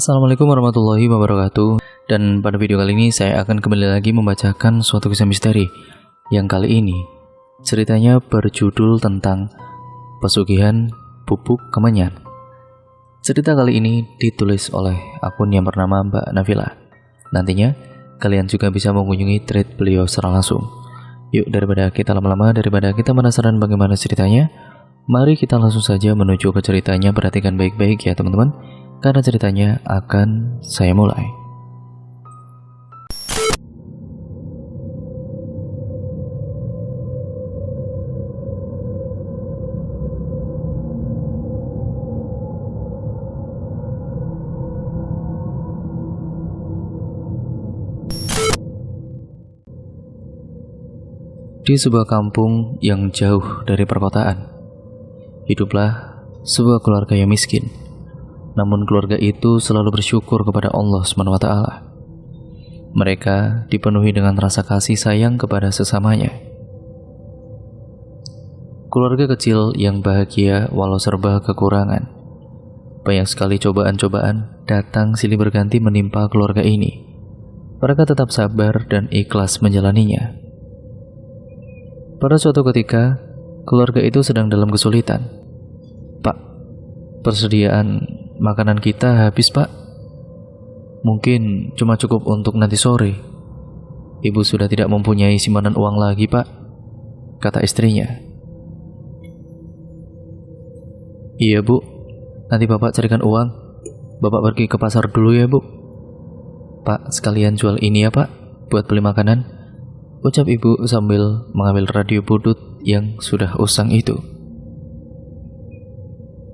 Assalamualaikum warahmatullahi wabarakatuh. Dan pada video kali ini saya akan kembali lagi membacakan suatu kisah misteri. Yang kali ini ceritanya berjudul tentang pesugihan pupuk kemenyan. Cerita kali ini ditulis oleh akun yang bernama Mbak Nafila. Nantinya kalian juga bisa mengunjungi thread beliau secara langsung. Yuk, daripada kita lama-lama, daripada kita penasaran bagaimana ceritanya, mari kita langsung saja menuju ke ceritanya. Perhatikan baik-baik ya teman-teman, karena ceritanya akan saya mulai. Di sebuah kampung yang jauh dari perkotaan, hiduplah sebuah keluarga yang miskin. Namun keluarga itu selalu bersyukur kepada Allah SWT. Mereka dipenuhi dengan rasa kasih sayang kepada sesamanya. Keluarga kecil yang bahagia walau serba kekurangan. Banyak sekali cobaan-cobaan datang silih berganti menimpa keluarga ini. Mereka tetap sabar dan ikhlas menjalaninya. Pada suatu ketika, keluarga itu sedang dalam kesulitan. "Pak, persediaan makanan kita habis, Pak. Mungkin cuma cukup untuk nanti sore. Ibu sudah tidak mempunyai simpanan uang lagi, Pak," kata istrinya. "Iya, Bu. Nanti Bapak carikan uang. Bapak pergi ke pasar dulu ya, Bu." "Pak, sekalian jual ini ya, Pak, buat beli makanan," ucap ibu sambil mengambil radio butut yang sudah usang itu.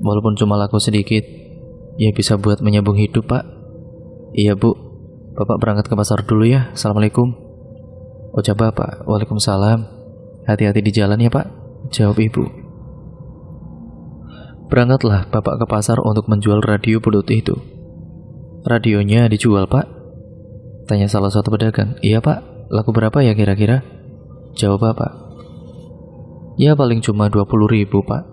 "Walaupun cuma laku sedikit, ya bisa buat menyambung hidup, Pak." "Iya, Bu. Bapak berangkat ke pasar dulu ya. Assalamualaikum," ucap bapak. "Waalaikumsalam. Hati-hati di jalan ya, Pak," jawab ibu. Berangkatlah bapak ke pasar untuk menjual radio butut itu. "Radionya dijual, Pak?" tanya salah satu pedagang. "Iya, Pak. Laku berapa ya kira-kira?" jawab bapak. "Ya paling cuma 20.000, Pak.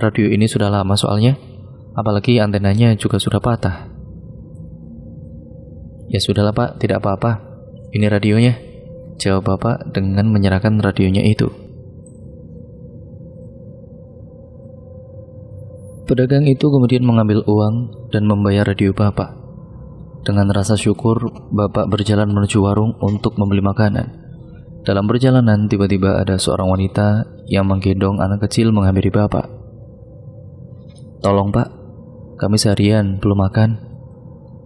Radio ini sudah lama soalnya. Apalagi antenanya juga sudah patah." "Ya sudahlah, Pak, tidak apa-apa. Ini radionya," jawab bapak dengan menyerahkan radionya itu. Pedagang itu kemudian mengambil uang dan membayar radio bapak. Dengan rasa syukur, bapak berjalan menuju warung untuk membeli makanan. Dalam perjalanan, tiba-tiba ada seorang wanita yang menggendong anak kecil menghampiri bapak. "Tolong, Pak, kami seharian belum makan.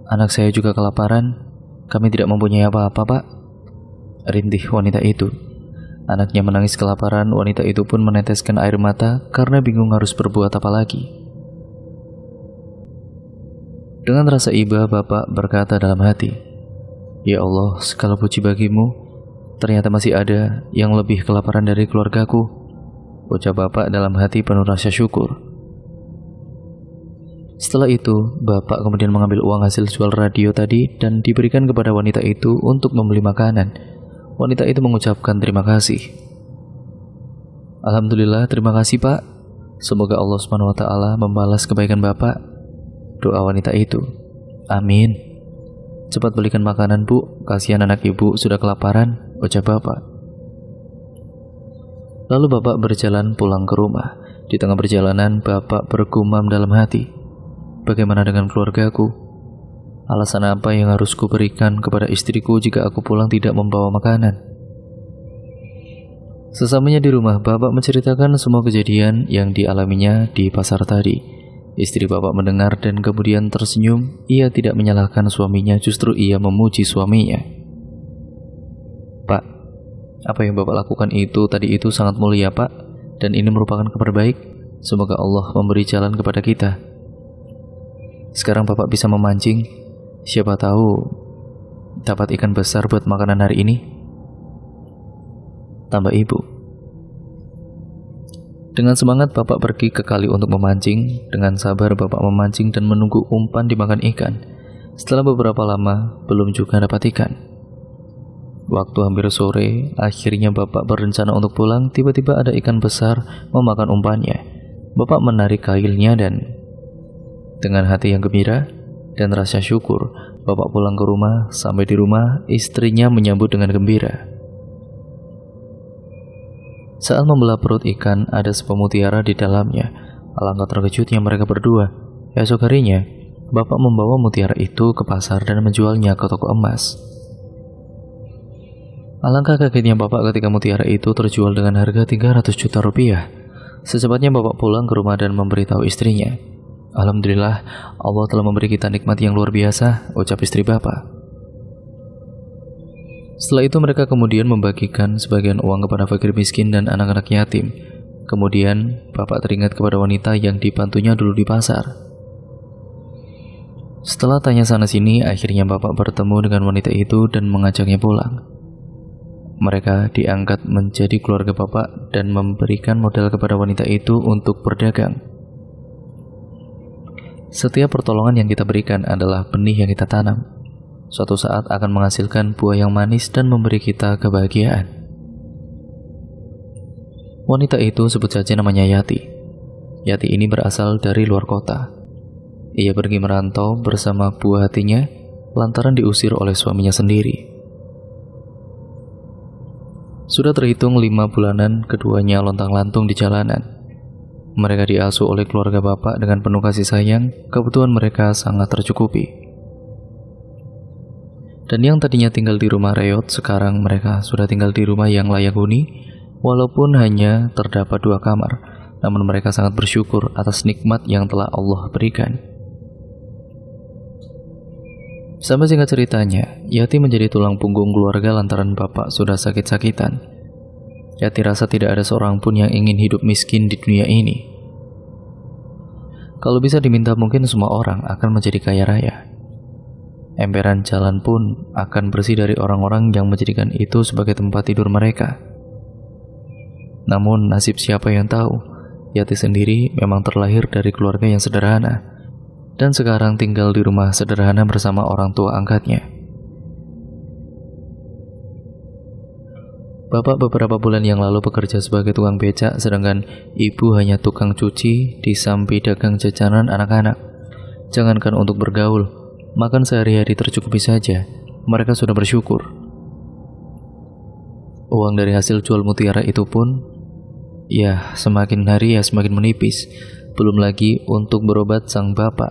Anak saya juga kelaparan. Kami tidak mempunyai apa-apa, Pak," rintih wanita itu. Anaknya menangis kelaparan. Wanita itu pun meneteskan air mata karena bingung harus berbuat apa lagi. Dengan rasa iba, bapak berkata dalam hati, "Ya Allah, segala puji bagimu. Ternyata masih ada yang lebih kelaparan dari keluargaku," ucap bapak dalam hati penuh rasa syukur. Setelah itu, bapak kemudian mengambil uang hasil jual radio tadi dan diberikan kepada wanita itu untuk membeli makanan. Wanita itu mengucapkan terima kasih. "Alhamdulillah, terima kasih, Pak. Semoga Allah SWT membalas kebaikan bapak," doa wanita itu. "Amin. Cepat belikan makanan, Bu. Kasihan anak ibu sudah kelaparan," ucap bapak. Lalu bapak berjalan pulang ke rumah. Di tengah perjalanan, bapak bergumam dalam hati, "Bagaimana dengan keluargaku? Alasan apa yang harus kuberikan kepada istriku jika aku pulang tidak membawa makanan?" Sesamanya di rumah, bapak menceritakan semua kejadian yang dialaminya di pasar tadi. Istri bapak mendengar dan kemudian tersenyum. Ia tidak menyalahkan suaminya, justru ia memuji suaminya. "Pak, apa yang bapak lakukan tadi itu sangat mulia, Pak, dan ini merupakan kabar baik. Semoga Allah memberi jalan kepada kita. Sekarang bapak bisa memancing. Siapa tahu dapat ikan besar buat makanan hari ini," tambah ibu. Dengan semangat, bapak pergi ke kali untuk memancing. Dengan sabar, bapak memancing dan menunggu umpan dimakan ikan. Setelah beberapa lama, belum juga dapat ikan. Waktu hampir sore, akhirnya bapak berencana untuk pulang. Tiba-tiba ada ikan besar memakan umpannya. Bapak menarik kailnya dan dengan hati yang gembira dan rasa syukur, bapak pulang ke rumah. Sampai di rumah, istrinya menyambut dengan gembira. Saat membelah perut ikan, ada sebuah mutiara di dalamnya. Alangkah terkejutnya mereka berdua. Esok harinya, bapak membawa mutiara itu ke pasar dan menjualnya ke toko emas. Alangkah kagetnya bapak ketika mutiara itu terjual dengan harga 300 juta rupiah. Secepatnya bapak pulang ke rumah dan memberitahu istrinya. Alhamdulillah, Allah telah memberi kita nikmat yang luar biasa, ucap istri bapak. Setelah itu mereka kemudian membagikan sebagian uang kepada fakir miskin dan anak-anak yatim. Kemudian bapak teringat kepada wanita yang dibantunya dulu di pasar. Setelah tanya sana sini, akhirnya bapak bertemu dengan wanita itu dan mengajaknya pulang. Mereka diangkat menjadi keluarga bapak dan memberikan modal kepada wanita itu untuk berdagang. Setiap pertolongan yang kita berikan adalah benih yang kita tanam. Suatu saat akan menghasilkan buah yang manis dan memberi kita kebahagiaan. Wanita itu sebut saja namanya Yati. Yati ini berasal dari luar kota. Ia pergi merantau bersama buah hatinya lantaran diusir oleh suaminya sendiri. Sudah terhitung 5 bulanan keduanya lontang-lantung di jalanan. Mereka diasuh oleh keluarga bapak dengan penuh kasih sayang, kebutuhan mereka sangat tercukupi. Dan yang tadinya tinggal di rumah reot, sekarang mereka sudah tinggal di rumah yang layak huni, walaupun hanya terdapat 2 kamar. Namun mereka sangat bersyukur atas nikmat yang telah Allah berikan. Sampai singkat ceritanya, Yati menjadi tulang punggung keluarga lantaran bapak sudah sakit-sakitan. Yati rasa tidak ada seorang pun yang ingin hidup miskin di dunia ini. Kalau bisa diminta, mungkin semua orang akan menjadi kaya raya. Emperan jalan pun akan bersih dari orang-orang yang menjadikan itu sebagai tempat tidur mereka. Namun nasib siapa yang tahu, Yati sendiri memang terlahir dari keluarga yang sederhana, dan sekarang tinggal di rumah sederhana bersama orang tua angkatnya. Bapak beberapa bulan yang lalu bekerja sebagai tukang becak, sedangkan ibu hanya tukang cuci di samping dagang jajanan anak-anak. Jangankan untuk bergaul, makan sehari-hari tercukupi saja, mereka sudah bersyukur. Uang dari hasil jual mutiara itu pun, ya semakin hari ya semakin menipis. Belum lagi untuk berobat sang bapak,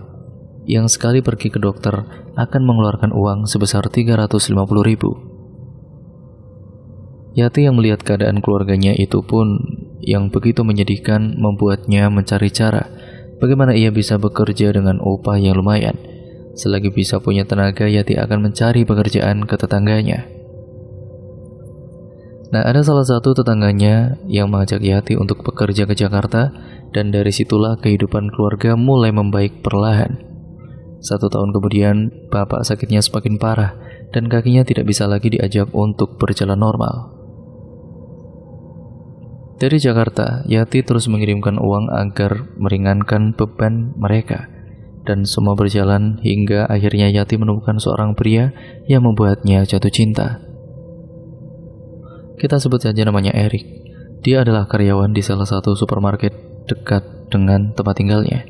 yang sekali pergi ke dokter akan mengeluarkan uang sebesar 350.000. Yati yang melihat keadaan keluarganya itu pun yang begitu menyedihkan membuatnya mencari cara bagaimana ia bisa bekerja dengan upah yang lumayan. Selagi bisa punya tenaga, Yati akan mencari pekerjaan ke tetangganya. Nah, ada salah satu tetangganya yang mengajak Yati untuk bekerja ke Jakarta, dan dari situlah kehidupan keluarga mulai membaik perlahan. 1 tahun kemudian, bapak sakitnya semakin parah dan kakinya tidak bisa lagi diajak untuk berjalan normal. Dari Jakarta, Yati terus mengirimkan uang agar meringankan beban mereka, dan semua berjalan hingga akhirnya Yati menemukan seorang pria yang membuatnya jatuh cinta. Kita sebut saja namanya Erik. Dia adalah karyawan di salah satu supermarket dekat dengan tempat tinggalnya.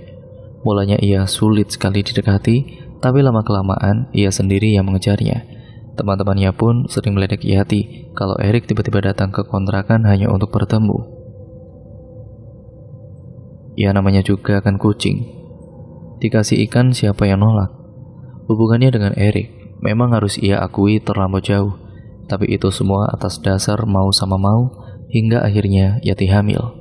Mulanya ia sulit sekali didekati, tapi lama-kelamaan ia sendiri yang mengejarnya. Teman-temannya pun sering meledek Yati kalau Erik tiba-tiba datang ke kontrakan hanya untuk bertemu. Ya, namanya juga kan kucing. Dikasih ikan siapa yang nolak? Hubungannya dengan Erik memang harus ia akui terlampau jauh, tapi itu semua atas dasar mau sama mau, hingga akhirnya Yati hamil.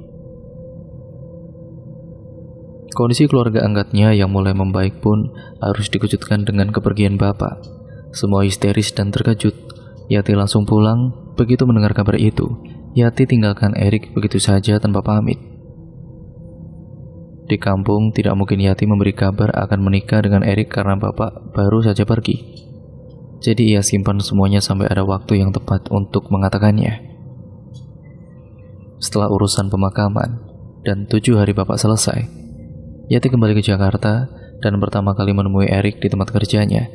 Kondisi keluarga angkatnya yang mulai membaik pun harus dikejutkan dengan kepergian bapak. Semua histeris dan terkejut. Yati langsung pulang. Begitu mendengar kabar itu, Yati tinggalkan Erik begitu saja tanpa pamit. Di kampung tidak mungkin Yati memberi kabar akan menikah dengan Erik karena bapak baru saja pergi. Jadi ia simpan semuanya sampai ada waktu yang tepat untuk mengatakannya. Setelah urusan pemakaman dan 7 hari bapak selesai, Yati kembali ke Jakarta dan pertama kali menemui Erik di tempat kerjanya.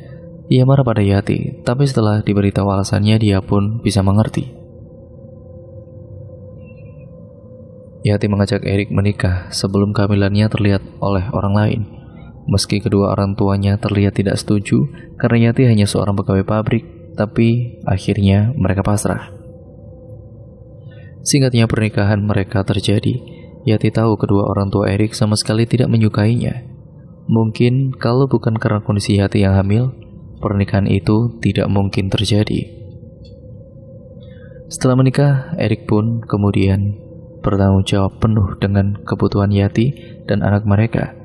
Ia marah pada Yati, tapi setelah diberitahu alasannya dia pun bisa mengerti. Yati mengajak Erik menikah sebelum kehamilannya terlihat oleh orang lain. Meski kedua orang tuanya terlihat tidak setuju karena Yati hanya seorang pegawai pabrik, tapi akhirnya mereka pasrah. Singkatnya, pernikahan mereka terjadi. Yati tahu kedua orang tua Erik sama sekali tidak menyukainya. Mungkin kalau bukan karena kondisi Yati yang hamil, pernikahan itu tidak mungkin terjadi. Setelah menikah, Erik pun kemudian bertanggung jawab penuh dengan kebutuhan Yati dan anak mereka.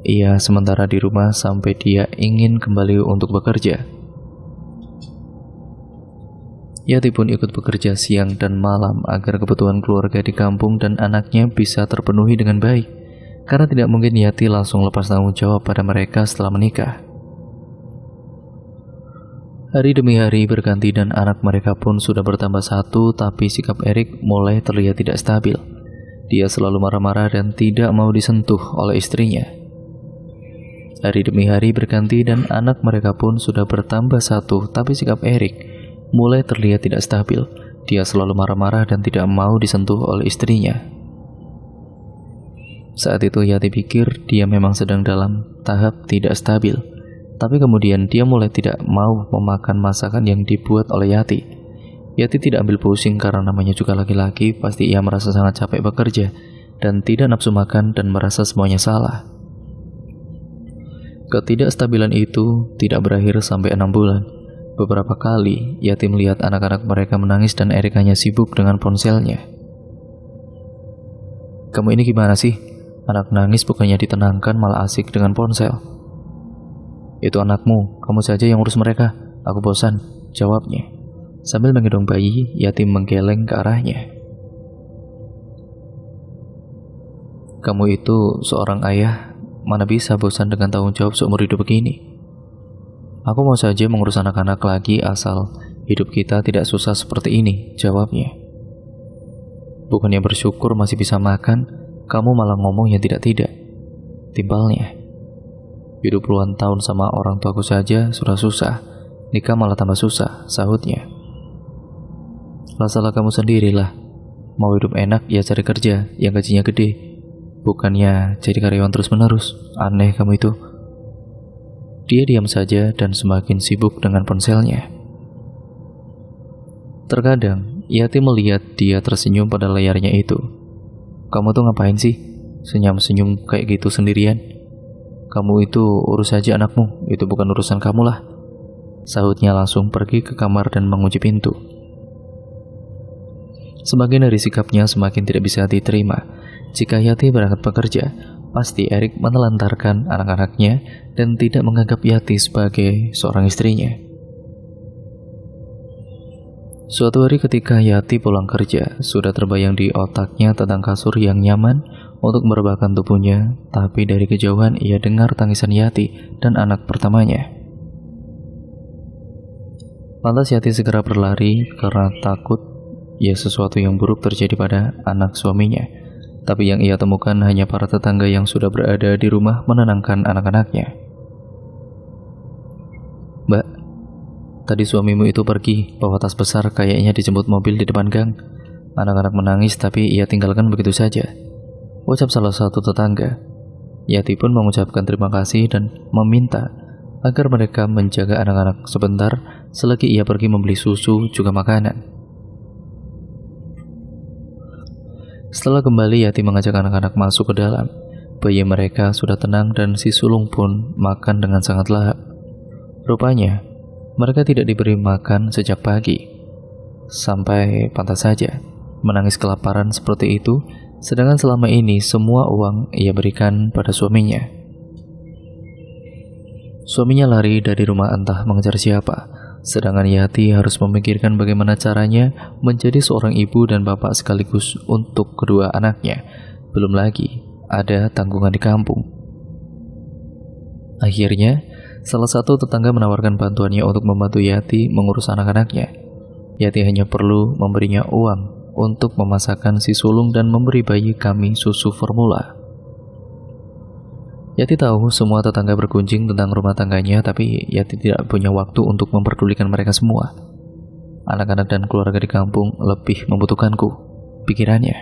Ia sementara di rumah sampai dia ingin kembali untuk bekerja. Yati pun ikut bekerja siang dan malam agar kebutuhan keluarga di kampung dan anaknya bisa terpenuhi dengan baik, karena tidak mungkin Yati langsung lepas tanggung jawab pada mereka setelah menikah. Hari demi hari berganti dan anak mereka pun sudah bertambah satu, tapi sikap Erik mulai terlihat tidak stabil. Dia selalu marah-marah dan tidak mau disentuh oleh istrinya. Hari demi hari berganti dan anak mereka pun sudah bertambah satu, tapi sikap Erik mulai terlihat tidak stabil. Dia selalu marah-marah dan tidak mau disentuh oleh istrinya. Saat itu Yati pikir dia memang sedang dalam tahap tidak stabil. Tapi kemudian dia mulai tidak mau memakan masakan yang dibuat oleh Yati. Yati tidak ambil pusing karena namanya juga laki-laki, pasti ia merasa sangat capek bekerja dan tidak nafsu makan dan merasa semuanya salah. Ketidakstabilan itu tidak berakhir sampai 6 bulan. Beberapa kali Yati melihat anak-anak mereka menangis dan Erik hanya sibuk dengan ponselnya. "Kamu ini gimana sih? Anak nangis bukannya ditenangkan malah asik dengan ponsel." "Itu anakmu, kamu saja yang urus mereka. Aku bosan," jawabnya. Sambil menggendong bayi, Yati menggeleng ke arahnya. "Kamu itu seorang ayah, mana bisa bosan dengan tanggung jawab seumur hidup begini? Aku mau saja mengurus anak-anak lagi asal hidup kita tidak susah seperti ini," jawabnya. "Bukannya bersyukur masih bisa makan, kamu malah ngomong yang tidak-tidak," timbalnya. "Hidup puluhan tahun sama orang tuaku saja sudah susah, nikah malah tambah susah," sahutnya. "Masalah kamu sendirilah. Mau hidup enak ya cari kerja yang gajinya gede, bukannya jadi karyawan terus-menerus. Aneh kamu itu." Dia diam saja dan semakin sibuk dengan ponselnya. Terkadang Yati melihat dia tersenyum pada layarnya itu. "Kamu tuh ngapain sih? Senyum-senyum kayak gitu sendirian? Kamu itu urus saja anakmu, itu bukan urusan kamu lah," sahutnya langsung pergi ke kamar dan mengunci pintu. Semakin dari sikapnya semakin tidak bisa diterima. Jika Yati berangkat bekerja, pasti Erik menelantarkan anak-anaknya dan tidak menganggap Yati sebagai seorang istrinya. Suatu hari ketika Yati pulang kerja, sudah terbayang di otaknya tentang kasur yang nyaman untuk merebahkan tubuhnya, tapi dari kejauhan ia dengar tangisan Yati dan anak pertamanya. Lantas Yati segera berlari karena takut sesuatu yang buruk terjadi pada anak suaminya. Tapi yang ia temukan hanya para tetangga yang sudah berada di rumah menenangkan anak-anaknya. "Mbak, tadi suamimu itu pergi bawa tas besar, kayaknya dijemput mobil di depan gang. Anak-anak menangis tapi ia tinggalkan begitu saja," ucap salah satu tetangga. Yati pun mengucapkan terima kasih dan meminta agar mereka menjaga anak-anak sebentar selagi ia pergi membeli susu juga makanan. Setelah kembali, Yati mengajak anak-anak masuk ke dalam. Bayi mereka sudah tenang dan si sulung pun makan dengan sangat lahap. Rupanya, mereka tidak diberi makan sejak pagi. Sampai pantas saja menangis kelaparan seperti itu, sedangkan selama ini semua uang ia berikan pada suaminya. Suaminya lari dari rumah entah mengejar siapa, sedangkan Yati harus memikirkan bagaimana caranya menjadi seorang ibu dan bapak sekaligus untuk kedua anaknya. Belum lagi ada tanggungan di kampung. Akhirnya, salah satu tetangga menawarkan bantuannya untuk membantu Yati mengurus anak-anaknya. Yati hanya perlu memberinya uang untuk memasakkan si sulung dan memberi bayi kami susu formula. Yati tahu semua tetangga berkunjing tentang rumah tangganya, tapi Yati tidak punya waktu untuk memperdulikan mereka semua. Anak-anak dan keluarga di kampung lebih membutuhkanku, pikirannya.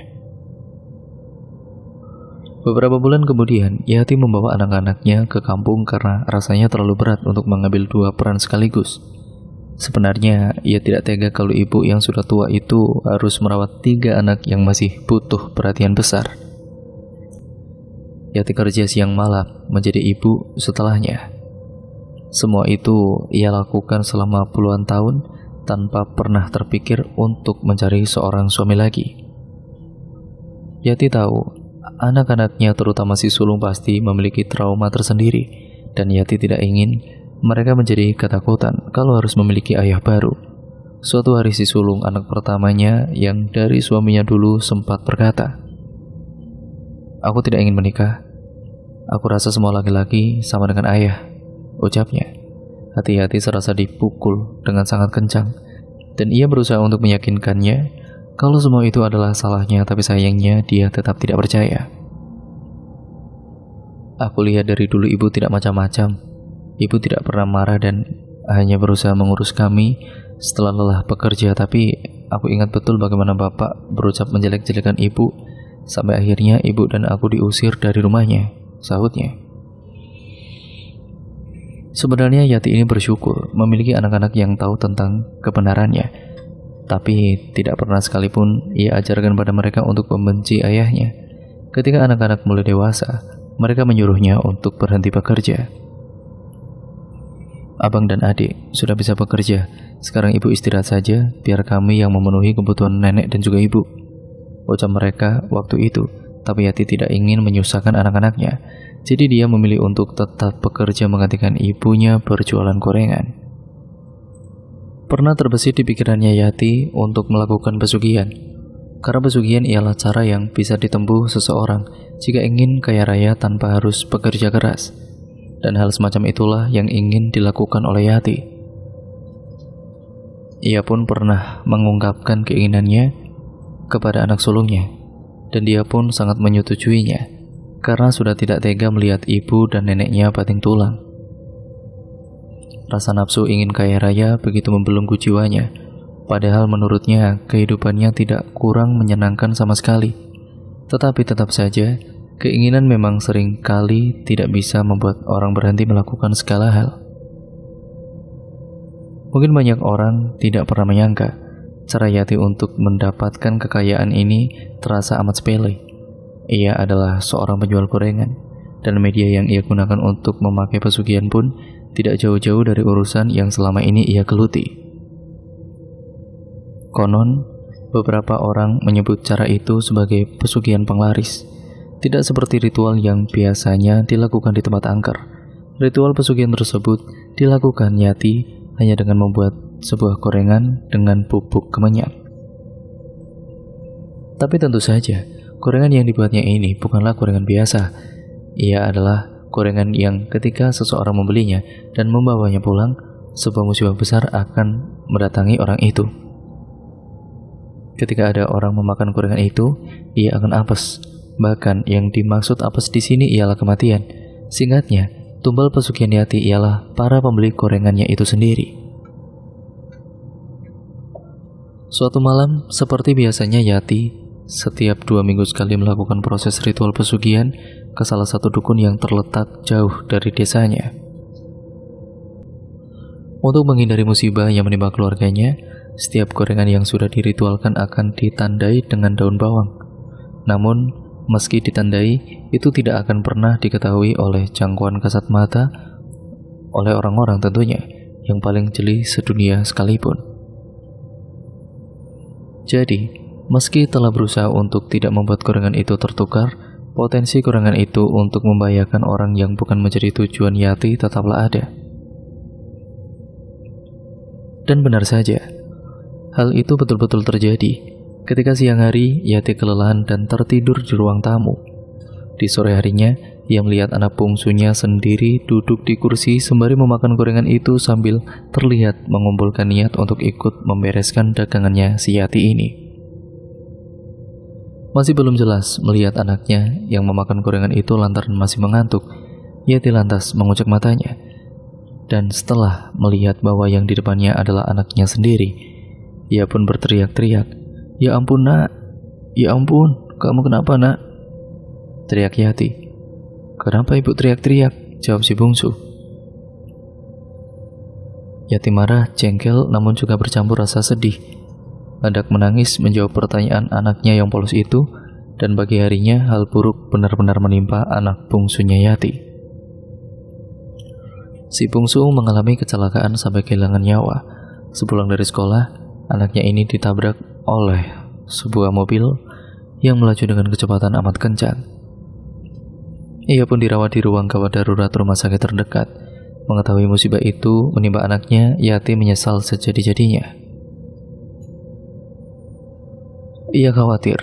Beberapa bulan kemudian, Yati membawa anak-anaknya ke kampung karena rasanya terlalu berat untuk mengambil 2 peran sekaligus. Sebenarnya, ia tidak tega kalau ibu yang sudah tua itu harus merawat 3 anak yang masih butuh perhatian besar. Yati kerja siang malam menjadi ibu setelahnya. Semua itu ia lakukan selama puluhan tahun tanpa pernah terpikir untuk mencari seorang suami lagi. Yati tahu anak-anaknya terutama si sulung pasti memiliki trauma tersendiri, dan Yati tidak ingin mereka menjadi ketakutan kalau harus memiliki ayah baru. Suatu hari si sulung, anak pertamanya yang dari suaminya dulu, sempat berkata, "Aku tidak ingin menikah. Aku rasa semua laki-laki sama dengan ayah," ucapnya. Hati-hati serasa dipukul dengan sangat kencang, dan ia berusaha untuk meyakinkannya kalau semua itu adalah salahnya, tapi sayangnya dia tetap tidak percaya. "Aku lihat dari dulu ibu tidak macam-macam. Ibu tidak pernah marah dan hanya berusaha mengurus kami setelah lelah bekerja, tapi aku ingat betul bagaimana bapak berucap menjelek-jelekan ibu, sampai akhirnya ibu dan aku diusir dari rumahnya," sahutnya. Sebenarnya Yati ini bersyukur memiliki anak-anak yang tahu tentang kebenarannya, tapi tidak pernah sekalipun ia ajarkan pada mereka untuk membenci ayahnya. Ketika anak-anak mulai dewasa, mereka menyuruhnya untuk berhenti bekerja. "Abang dan adik sudah bisa bekerja, sekarang ibu istirahat saja, biar kami yang memenuhi kebutuhan nenek dan juga ibu," ucap mereka waktu itu. Tapi Yati tidak ingin menyusahkan anak-anaknya, jadi dia memilih untuk tetap bekerja menggantikan ibunya berjualan gorengan. Pernah terbesit di pikirannya Yati untuk melakukan pesugihan, karena pesugihan ialah cara yang bisa ditempuh seseorang jika ingin kaya raya tanpa harus bekerja keras. Dan hal semacam itulah yang ingin dilakukan oleh Yati. Ia pun pernah mengungkapkan keinginannya kepada anak sulungnya, dan dia pun sangat menyetujuinya, karena sudah tidak tega melihat ibu dan neneknya banting tulang. Rasa nafsu ingin kaya raya begitu membelenggu jiwanya, padahal menurutnya kehidupannya tidak kurang menyenangkan sama sekali. Tetapi tetap saja, keinginan memang sering kali tidak bisa membuat orang berhenti melakukan segala hal. Mungkin banyak orang tidak pernah menyangka cara Yati untuk mendapatkan kekayaan ini terasa amat sepele. Ia adalah seorang penjual gorengan, dan media yang ia gunakan untuk memakai pesugihan pun tidak jauh-jauh dari urusan yang selama ini ia geluti. Konon, beberapa orang menyebut cara itu sebagai pesugihan penglaris. Tidak seperti ritual yang biasanya dilakukan di tempat angker. Ritual pesugihan tersebut dilakukan Yati hanya dengan membuat sebuah gorengan dengan bubuk kemenyan. Tapi tentu saja, gorengan yang dibuatnya ini bukanlah gorengan biasa. Ia adalah gorengan yang ketika seseorang membelinya dan membawanya pulang, sebuah musibah besar akan mendatangi orang itu. Ketika ada orang memakan gorengan itu, ia akan apes. Bahkan yang dimaksud apes di sini ialah kematian. Singkatnya, tumbal pesugihan Yati ialah para pembeli gorengannya itu sendiri. Suatu malam, seperti biasanya Yati setiap 2 minggu sekali melakukan proses ritual pesugihan ke salah satu dukun yang terletak jauh dari desanya. Untuk menghindari musibah yang menimpa keluarganya, setiap gorengan yang sudah diritualkan akan ditandai dengan daun bawang. Namun, meski ditandai, itu tidak akan pernah diketahui oleh jangkauan kasat mata oleh orang-orang tentunya, yang paling jeli sedunia sekalipun. Jadi, meski telah berusaha untuk tidak membuat gorengan itu tertukar, potensi gorengan itu untuk membahayakan orang yang bukan menjadi tujuan Yati tetaplah ada. Dan benar saja, hal itu betul-betul terjadi. Ketika siang hari, Yati kelelahan dan tertidur di ruang tamu. Di sore harinya, ia melihat anak bungsunya sendiri duduk di kursi sembari memakan gorengan itu sambil terlihat mengumpulkan niat untuk ikut membereskan dagangannya si Yati ini. Masih belum jelas melihat anaknya yang memakan gorengan itu lantaran masih mengantuk, Yati lantas mengucek matanya. Dan setelah melihat bahwa yang di depannya adalah anaknya sendiri, ia pun berteriak-teriak, "Ya ampun nak, ya ampun, kamu kenapa nak?" teriak Yati. "Kenapa ibu teriak-teriak?" jawab si bungsu. Yati marah, jengkel, namun juga bercampur rasa sedih. Hendak menangis menjawab pertanyaan anaknya yang polos itu, dan pagi harinya hal buruk benar-benar menimpa anak bungsunya Yati. Si bungsu mengalami kecelakaan sampai kehilangan nyawa. Sepulang dari sekolah, anaknya ini ditabrak oleh sebuah mobil yang melaju dengan kecepatan amat kencang. Ia pun dirawat di ruang gawat darurat rumah sakit terdekat. Mengetahui musibah itu menimpa anaknya, Yati menyesal sejadi-jadinya. Ia khawatir,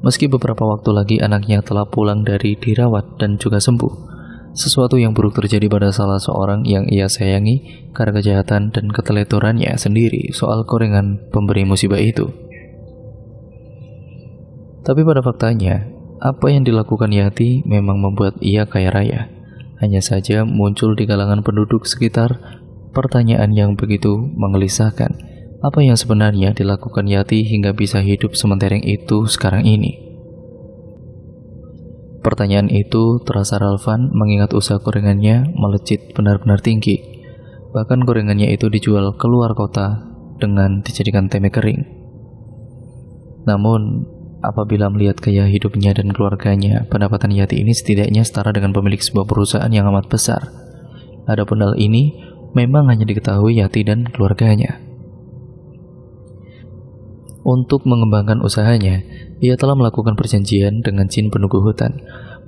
meski beberapa waktu lagi anaknya telah pulang dari dirawat dan juga sembuh, sesuatu yang buruk terjadi pada salah seorang yang ia sayangi karena kejahatan dan keteledorannya sendiri soal korengan pemberi musibah itu. Tapi pada faktanya, apa yang dilakukan Yati memang membuat ia kaya raya. Hanya saja muncul di kalangan penduduk sekitar pertanyaan yang begitu menggelisahkan. Apa yang sebenarnya dilakukan Yati hingga bisa hidup sementereng itu sekarang ini? Pertanyaan itu terasa relevan mengingat usaha gorengannya melejit benar-benar tinggi. Bahkan gorengannya itu dijual keluar kota dengan dijadikan tempe kering. Namun, apabila melihat gaya hidupnya dan keluarganya, pendapatan Yati ini setidaknya setara dengan pemilik sebuah perusahaan yang amat besar. Adapun hal ini memang hanya diketahui Yati dan keluarganya. Untuk mengembangkan usahanya, ia telah melakukan perjanjian dengan jin penunggu hutan.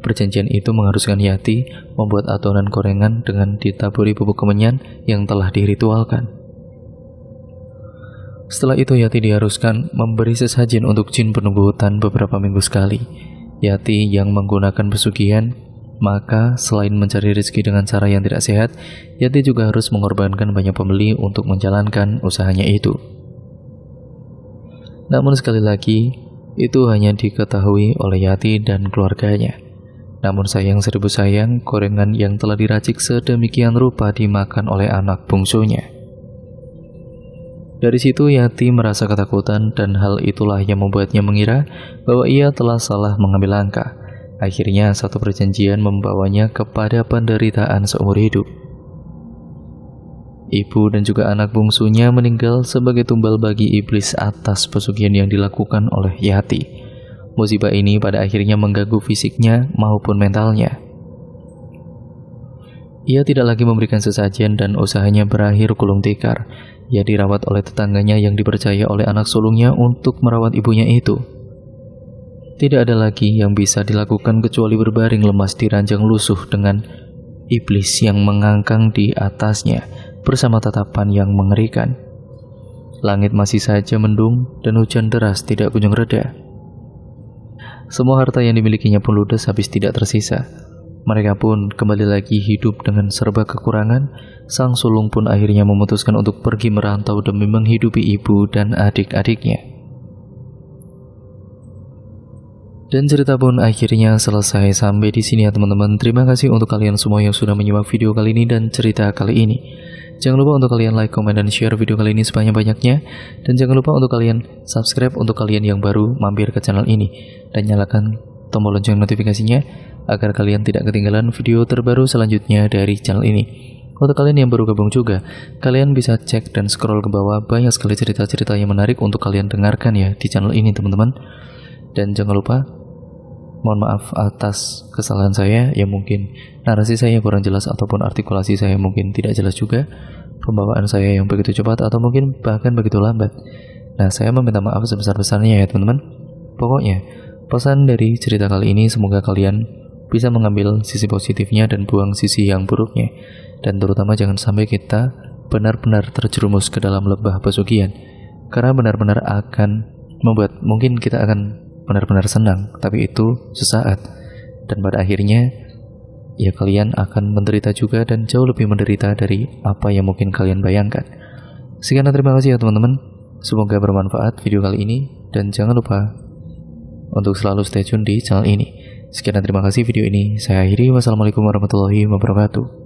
Perjanjian itu mengharuskan Yati membuat adonan gorengan dengan ditaburi bubuk kemenyan yang telah diritualkan. Setelah itu Yati diharuskan memberi sesajen untuk jin penunggu hutan beberapa minggu sekali. Yati yang menggunakan pesugihan, maka selain mencari rezeki dengan cara yang tidak sehat, Yati juga harus mengorbankan banyak pembeli untuk menjalankan usahanya itu. Namun sekali lagi, itu hanya diketahui oleh Yati dan keluarganya. Namun sayang seribu sayang, gorengan yang telah diracik sedemikian rupa dimakan oleh anak bungsunya. Dari situ Yati merasa ketakutan dan hal itulah yang membuatnya mengira bahwa ia telah salah mengambil langkah. Akhirnya satu perjanjian membawanya kepada penderitaan seumur hidup. Ibu dan juga anak bungsunya meninggal sebagai tumbal bagi iblis atas pesugihan yang dilakukan oleh Yati. Musibah ini pada akhirnya mengganggu fisiknya maupun mentalnya. Ia tidak lagi memberikan sesajen dan usahanya berakhir gulung tikar. Ia dirawat oleh tetangganya yang dipercaya oleh anak sulungnya untuk merawat ibunya itu. Tidak ada lagi yang bisa dilakukan kecuali berbaring lemas di ranjang lusuh dengan iblis yang mengangkang di atasnya bersama tatapan yang mengerikan. Langit masih saja mendung dan hujan deras tidak kunjung reda. Semua harta yang dimilikinya pun ludes habis tidak tersisa. Mereka pun kembali lagi hidup dengan serba kekurangan. Sang sulung pun akhirnya memutuskan untuk pergi merantau demi menghidupi ibu dan adik-adiknya. Dan cerita pun akhirnya selesai sampai di sini ya teman-teman. Terima kasih untuk kalian semua yang sudah menyimak video kali ini dan cerita kali ini. Jangan lupa untuk kalian like, komen, dan share video kali ini sebanyak-banyaknya. Dan jangan lupa untuk kalian subscribe untuk kalian yang baru mampir ke channel ini. Dan nyalakan tombol lonceng notifikasinya agar kalian tidak ketinggalan video terbaru selanjutnya dari channel ini. Untuk kalian yang baru gabung juga, kalian bisa cek dan scroll ke bawah, banyak sekali cerita-cerita yang menarik untuk kalian dengarkan ya di channel ini teman-teman. Dan jangan lupa, mohon maaf atas kesalahan saya yang mungkin narasi saya kurang jelas ataupun artikulasi saya mungkin tidak jelas juga, pembawaan saya yang begitu cepat atau mungkin bahkan begitu lambat. Nah, saya meminta maaf sebesar-besarnya ya teman-teman. Pokoknya, pesan dari cerita kali ini semoga kalian bisa mengambil sisi positifnya dan buang sisi yang buruknya. Dan terutama jangan sampai kita benar-benar terjerumus ke dalam lebah pesugihan, karena benar-benar akan membuat mungkin kita akan benar-benar senang, tapi itu sesaat. Dan pada akhirnya, ya kalian akan menderita juga dan jauh lebih menderita dari apa yang mungkin kalian bayangkan. Sekian dan terima kasih ya teman-teman. Semoga bermanfaat video kali ini. Dan jangan lupa untuk selalu stay tune di channel ini. Sekian dan terima kasih video ini. Saya akhiri. Wassalamualaikum warahmatullahi wabarakatuh.